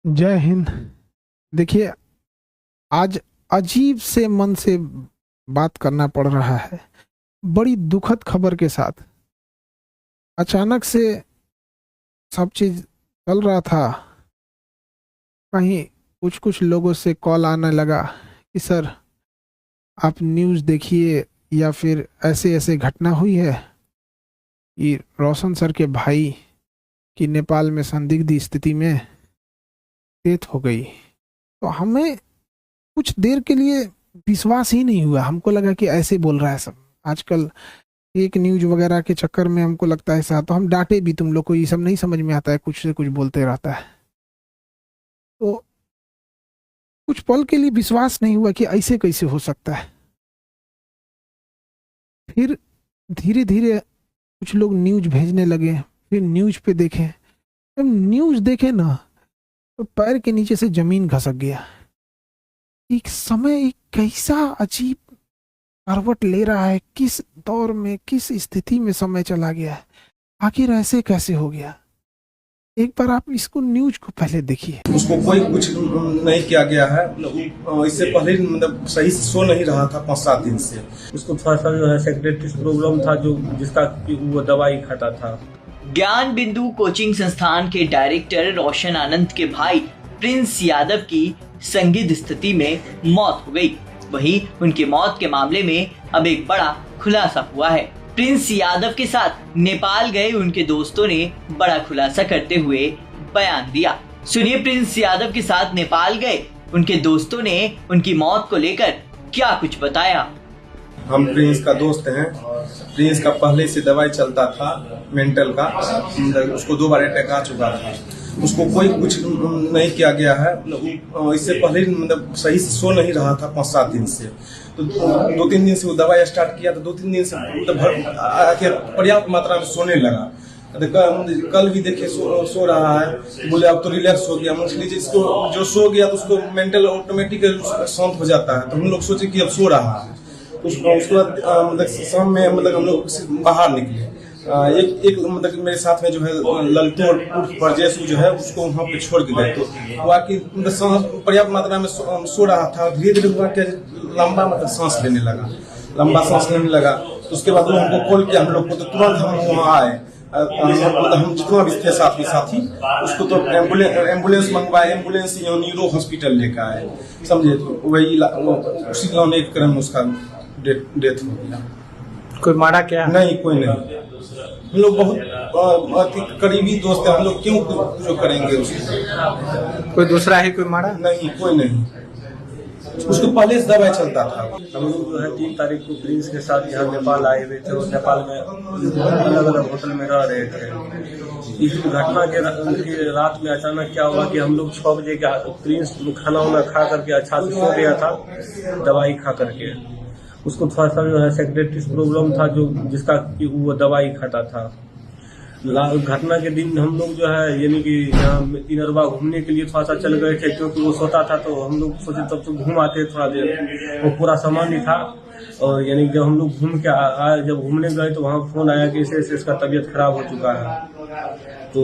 जय हिंद। देखिए, आज अजीब से मन से बात करना पड़ रहा है। बड़ी दुखद खबर के साथ अचानक से सब चीज चल रहा था। कहीं कुछ कुछ लोगों से कॉल आने लगा कि सर आप न्यूज़ देखिए, या फिर ऐसे ऐसे घटना हुई है कि रोशन सर के भाई की नेपाल में संदिग्ध स्थिति में डेथ हो गई। तो हमें कुछ देर के लिए विश्वास ही नहीं हुआ। हमको लगा कि ऐसे बोल रहा है सब। आजकल एक न्यूज वगैरह के चक्कर में हमको लगता है ऐसा, तो हम डांटे भी, तुम लोग को ये सब नहीं समझ में आता है, कुछ से कुछ बोलते रहता है। तो कुछ पल के लिए विश्वास नहीं हुआ कि ऐसे कैसे हो सकता है। फिर धीरे धीरे कुछ लोग न्यूज भेजने लगे, फिर न्यूज पे देखे। जब न्यूज देखे ना तो पैर के नीचे से जमीन खसक गया। एक समय एक कैसा अजीब करवट ले रहा है, किस दौर में, किस स्थिति में समय चला गया है, आखिर ऐसे कैसे हो गया। एक बार आप इसको न्यूज को पहले देखिए। उसको कोई कुछ नहीं किया गया है। इससे पहले मतलब सही से सो नहीं रहा था 5-7 दिन से। उसको थोड़ा सा जो है सेक्रेटरी प्रॉब्लम था, जो जिसका वो दवाई खाता था। ज्ञान बिंदु कोचिंग संस्थान के डायरेक्टर रोशन आनंद के भाई प्रिंस यादव की संदिग्ध स्थिति में मौत हो गई। वहीं उनके मौत के मामले में अब एक बड़ा खुलासा हुआ है। प्रिंस यादव के साथ नेपाल गए उनके दोस्तों ने बड़ा खुलासा करते हुए बयान दिया। सुनिए, प्रिंस यादव के साथ नेपाल गए उनके दोस्तों ने उनकी मौत को लेकर क्या कुछ बताया। हम प्रिंस का दोस्त हैं। प्रिंस का पहले से दवाई चलता था मेंटल का, उसको 2 बार अटैक आ चुका था। उसको कोई कुछ नहीं किया गया है। इससे पहले मतलब सही से सो नहीं रहा था 5-7 दिन से। तो 2-3 दिन से वो दवाई स्टार्ट किया, तो 2-3 दिन से मतलब पर्याप्त मात्रा में सोने लगा। कल भी देखे सो रहा है, बोले अब तो रिलैक्स हो गया। मुझे जिसको जो सो गया तो उसको मेंटल ऑटोमेटिक शांत हो जाता है। तो हम लोग सोचे कि अब सो रहा है। उसके बाद मतलब शाम में मतलब हम लोग बाहर निकले। एक मतलब मेरे साथ में जो है ललतो और परजेश जो है उसको वहाँ पे छोड़ के गए। तो वो आके मतलब पर्याप्त मात्रा में सो रहा था। धीरे धीरे हुआ क्या, लंबा मतलब सांस लेने लगा, लंबा सांस लेने लगा। तो उसके बाद वो हमको कॉल किया हम लोग को, तो तुरंत हम वहाँ आए। मतलब हम जितना भी थे साथी उसको तो एम्बुलेंस मंगवाए। एम्बुलेंस न्यूरो हॉस्पिटल लेकर आए, समझे। तो वही उसी एक क्रम में उसका डेथ हो गया। कोई मारा क्या? नहीं, कोई नहीं। हम लोग बहुत करीबी दोस्त हैं। हम लोग क्यों जो करेंगे उसको। कोई दूसरा ही कोई मारा? नहीं, कोई नहीं। उसको पहले से दवाई चलता था। हम लोग जो है 3 तारीख को प्रिंस के साथ यहाँ नेपाल आए हुए थे और नेपाल में अलग अलग होटल में रह रहे थे। इस घटना के रात में अचानक क्या हुआ कि हम लोग 6 बजे का प्रिंस खाना वाना खा करके अच्छा से सो गया था दवाई खा करके। उसको थोड़ा सा जो है सेक्रेटरी प्रॉब्लम था, जो जिसका वो दवाई खाता था। घटना के दिन हम लोग जो है यानी कि यहाँ इनरवा घूमने के लिए थोड़ा सा चल गए थे, क्योंकि वो सोता था। तो हम लोग सोचे तब तो घूम आते थोड़ा देर। वो पूरा सामान ही था। और यानी जब हम लोग घूम के आए, जब घूमने गए तो वहाँ फोन आया कि इसे इसका तबीयत खराब हो चुका है। तो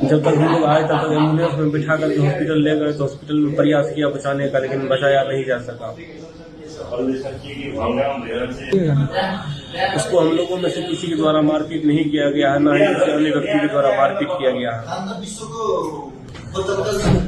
जब तक हम लोग आए तब तक एम्बुलेंस में बिठा करके हॉस्पिटल ले गए। तो हॉस्पिटल में प्रयास किया बचाने का, लेकिन बचाया नहीं जा सका। उसको हम लोगों में से किसी के द्वारा मारपीट नहीं किया गया है, न ही किसी अन्य व्यक्ति के द्वारा मारपीट किया गया है।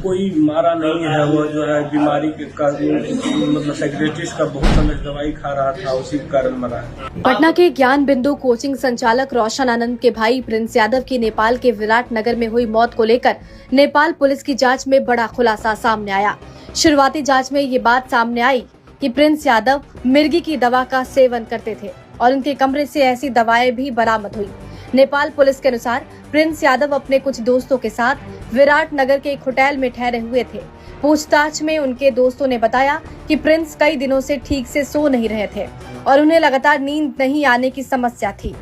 कोई मारा नहीं है। वो जो है बीमारी का मतलब सेक्रेटरी का बहुत समय दवाई खा रहा था, उसी के कारण मरा है। पटना के ज्ञान बिंदु कोचिंग संचालक रोशन आनंद के भाई प्रिंस यादव की नेपाल के विराट नगर में हुई मौत को लेकर नेपाल पुलिस की जांच में बड़ा खुलासा सामने आया। शुरुआती जांच में ये बात सामने आई कि प्रिंस यादव मिर्गी की दवा का सेवन करते थे और उनके कमरे से ऐसी दवाएं भी बरामद हुई। नेपाल पुलिस के अनुसार प्रिंस यादव अपने कुछ दोस्तों के साथ विराट नगर के एक होटल में ठहरे हुए थे। पूछताछ में उनके दोस्तों ने बताया कि प्रिंस कई दिनों से ठीक से सो नहीं रहे थे और उन्हें लगातार नींद नहीं आने की समस्या थी।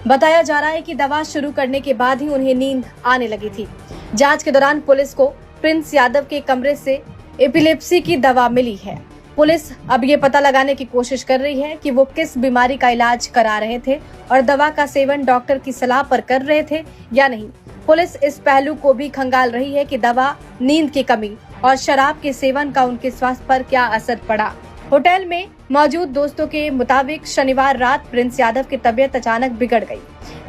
बताया जा रहा है कि दवा शुरू करने के बाद ही उन्हें नींद आने लगी थी। जांच के दौरान पुलिस को प्रिंस यादव के कमरे से एपिलेप्सी की दवा मिली है। पुलिस अब ये पता लगाने की कोशिश कर रही है कि वो किस बीमारी का इलाज करा रहे थे और दवा का सेवन डॉक्टर की सलाह पर कर रहे थे या नहीं। पुलिस इस पहलू को भी खंगाल रही है कि दवा, नींद की कमी और शराब के सेवन का उनके स्वास्थ्य पर क्या असर पड़ा। होटल में मौजूद दोस्तों के मुताबिक शनिवार रात प्रिंस यादव की तबीयत अचानक बिगड़ गई।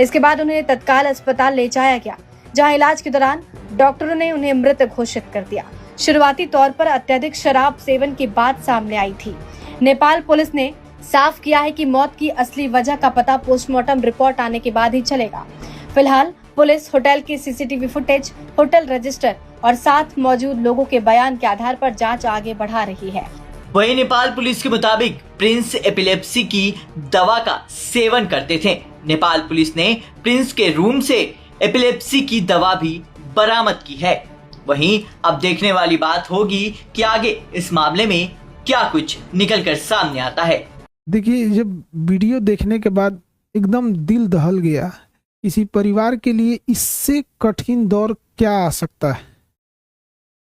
इसके बाद उन्हें तत्काल अस्पताल ले जाया गया, जहां इलाज के दौरान डॉक्टरों ने उन्हें मृत घोषित कर दिया। शुरुआती तौर पर अत्यधिक शराब सेवन की बात सामने आई थी। नेपाल पुलिस ने साफ किया है कि मौत की असली वजह का पता पोस्टमार्टम रिपोर्ट आने के बाद ही चलेगा। फिलहाल पुलिस होटल की सीसीटीवी फुटेज, होटल रजिस्टर और साथ मौजूद लोगों के बयान के आधार पर जांच आगे बढ़ा रही है। वहीं नेपाल पुलिस के मुताबिक प्रिंस एपिलेप्सी की दवा का सेवन करते थे। नेपाल पुलिस ने प्रिंस के रूम से एपिलेप्सी की दवा भी बरामद की है। वहीं अब देखने वाली बात होगी कि आगे इस मामले में क्या कुछ निकल कर सामने आता है। देखिए, जब वीडियो देखने के बाद एकदम दिल दहल गया। किसी परिवार के लिए इससे कठिन दौर क्या आ सकता है।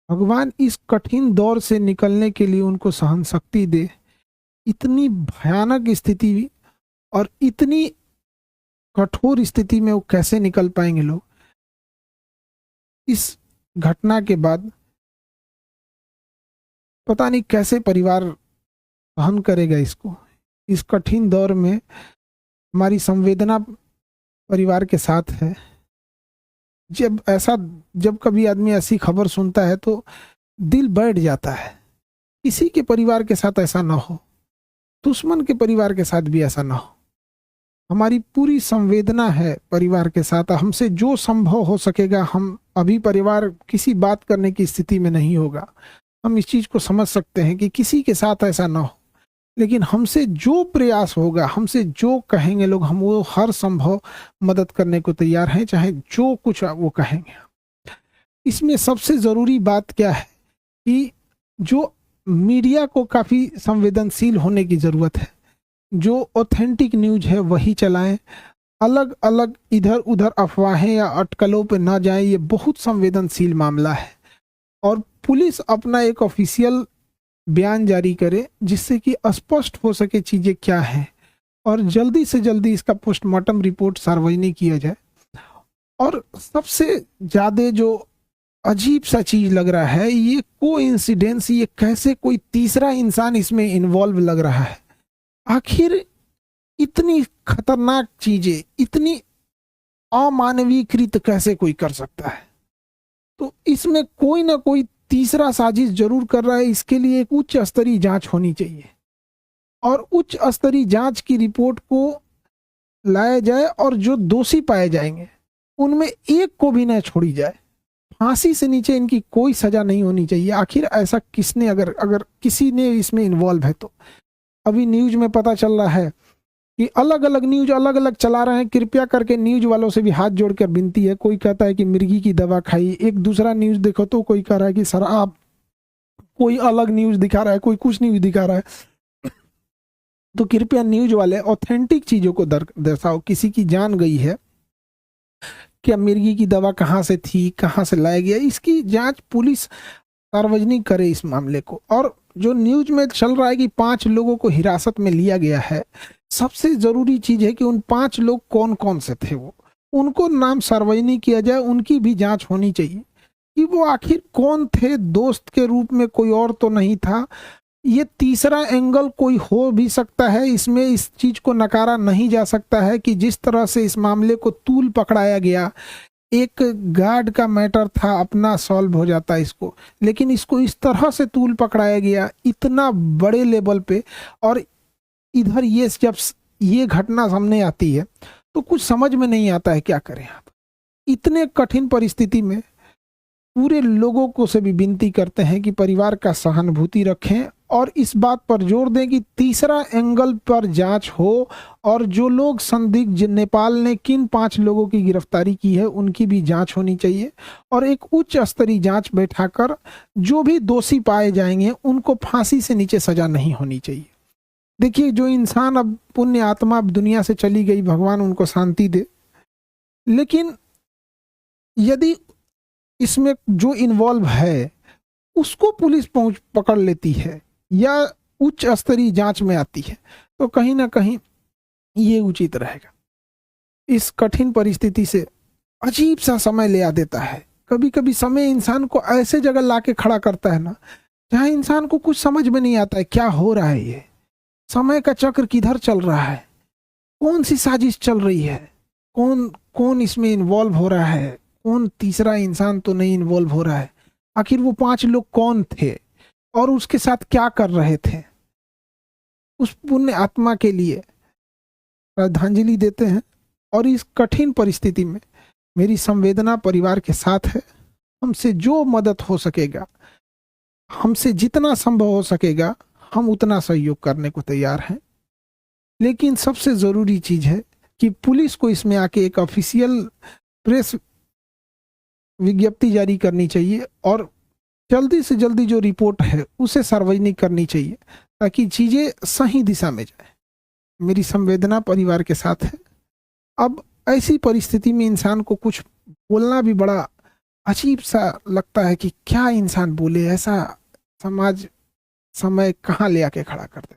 भगवान इस कठिन दौर से निकलने के लिए उनको सहन शक्ति दे। इतनी भयानक स्थिति और इतनी कठोर स्थिति में वो कैसे निकल पाएंगे लोग। इस घटना के बाद पता नहीं कैसे परिवार सहन करेगा इसको। इस कठिन दौर में हमारी संवेदना परिवार के साथ है। जब कभी आदमी ऐसी खबर सुनता है तो दिल बैठ जाता है। किसी के परिवार के साथ ऐसा ना हो, दुश्मन के परिवार के साथ भी ऐसा ना हो। हमारी पूरी संवेदना है परिवार के साथ। हमसे जो संभव हो सकेगा, हम अभी परिवार किसी बात करने की स्थिति में नहीं होगा। हम इस चीज को समझ सकते हैं कि किसी के साथ ऐसा ना हो, लेकिन हमसे जो प्रयास होगा, हमसे जो कहेंगे लोग, हम वो हर संभव मदद करने को तैयार हैं, चाहे जो कुछ वो कहेंगे। इसमें सबसे जरूरी बात क्या है कि जो मीडिया को काफी संवेदनशील होने की जरूरत है। जो ऑथेंटिक न्यूज है वही चलाएं। अलग अलग इधर उधर अफवाहें या अटकलों पे ना जाएं। ये बहुत संवेदनशील मामला है और पुलिस अपना एक ऑफिशियल बयान जारी करे जिससे कि स्पष्ट हो सके चीजें क्या हैं और जल्दी से जल्दी इसका पोस्टमार्टम रिपोर्ट सार्वजनिक किया जाए। और सबसे ज्यादा जो अजीब सा चीज लग रहा है, ये कोइंसिडेंस, ये कैसे कोई तीसरा इंसान इसमें इन्वॉल्व लग रहा है। आखिर इतनी खतरनाक चीजें, इतनी अमानवीकृत कैसे कोई कर सकता है। तो इसमें कोई ना कोई तीसरा साजिश जरूर कर रहा है। इसके लिए एक उच्च स्तरीय जांच होनी चाहिए और उच्च स्तरीय जांच की रिपोर्ट को लाया जाए और जो दोषी पाए जाएंगे उनमें एक को भी न छोड़ी जाए। फांसी से नीचे इनकी कोई सजा नहीं होनी चाहिए। आखिर ऐसा किसने, अगर किसी ने इसमें इन्वॉल्व है तो। अभी न्यूज में पता चल रहा है कि अलग अलग न्यूज अलग अलग चला रहे हैं। कृपया करके न्यूज वालों से भी हाथ जोड़कर विनती है। कोई कहता है कि मिर्गी की दवा खाई, एक दूसरा न्यूज देखो तो कोई कह रहा है कि शराब, कोई अलग न्यूज दिखा रहा है, कोई कुछ न्यूज दिखा रहा है। तो कृपया न्यूज वाले ऑथेंटिक चीजों को दर्शाओ। किसी की जान गई है, क्या मिर्गी की दवा कहाँ से थी, कहाँ से लाया गया, इसकी जांच पुलिस सार्वजनिक करे इस मामले को। और जो न्यूज में चल रहा है कि 5 लोगों को हिरासत में लिया गया है, सबसे जरूरी चीज है कि उन 5 लोग कौन कौन से थे, वो उनको नाम सार्वजनिक किया जाए। उनकी भी जांच होनी चाहिए कि वो आखिर कौन थे। दोस्त के रूप में कोई और तो नहीं था। ये तीसरा एंगल कोई हो भी सकता है इसमें। इस चीज को नकारा नहीं जा सकता है कि जिस तरह से इस मामले को तूल पकड़ाया गया, एक गार्ड का मैटर था, अपना सॉल्व हो जाता इसको, लेकिन इसको इस तरह से तूल पकड़ाया गया इतना बड़े लेवल पे। और इधर ये जब ये घटना सामने आती है तो कुछ समझ में नहीं आता है क्या करें आप। इतने कठिन परिस्थिति में पूरे लोगों को से भी विनती करते हैं कि परिवार का सहानुभूति रखें और इस बात पर जोर दें कि तीसरा एंगल पर जांच हो और जो लोग संदिग्ध, नेपाल ने किन 5 लोगों की गिरफ्तारी की है उनकी भी जांच होनी चाहिए और एक उच्च स्तरीय जांच बैठाकर जो भी दोषी पाए जाएंगे उनको फांसी से नीचे सजा नहीं होनी चाहिए। देखिए, जो इंसान अब पुण्य आत्मा अब दुनिया से चली गई, भगवान उनको शांति दे, लेकिन यदि इसमें जो इन्वॉल्व है उसको पुलिस पकड़ लेती है या उच्च स्तरीय जांच में आती है तो कहीं ना कहीं ये उचित रहेगा। इस कठिन परिस्थिति से अजीब सा समय ले आ देता है। कभी कभी समय इंसान को ऐसे जगह लाके खड़ा करता है ना, जहाँ इंसान को कुछ समझ में नहीं आता है क्या हो रहा है, ये समय का चक्र किधर चल रहा है, कौन सी साजिश चल रही है, कौन कौन इसमें इन्वॉल्व हो रहा है, कौन तीसरा इंसान तो नहीं इन्वॉल्व हो रहा है, आखिर वो 5 लोग कौन थे और उसके साथ क्या कर रहे थे। उस पुण्य आत्मा के लिए श्रद्धांजलि देते हैं और इस कठिन परिस्थिति में मेरी संवेदना परिवार के साथ है। हमसे जो मदद हो सकेगा, हमसे जितना संभव हो सकेगा, हम उतना सहयोग करने को तैयार हैं। लेकिन सबसे ज़रूरी चीज़ है कि पुलिस को इसमें आके एक ऑफिशियल प्रेस विज्ञप्ति जारी करनी चाहिए और जल्दी से जल्दी जो रिपोर्ट है उसे सार्वजनिक करनी चाहिए, ताकि चीज़ें सही दिशा में जाए। मेरी संवेदना परिवार के साथ है। अब ऐसी परिस्थिति में इंसान को कुछ बोलना भी बड़ा अजीब सा लगता है कि क्या इंसान बोले, ऐसा समाज समय कहाँ ले आके खड़ा कर दे।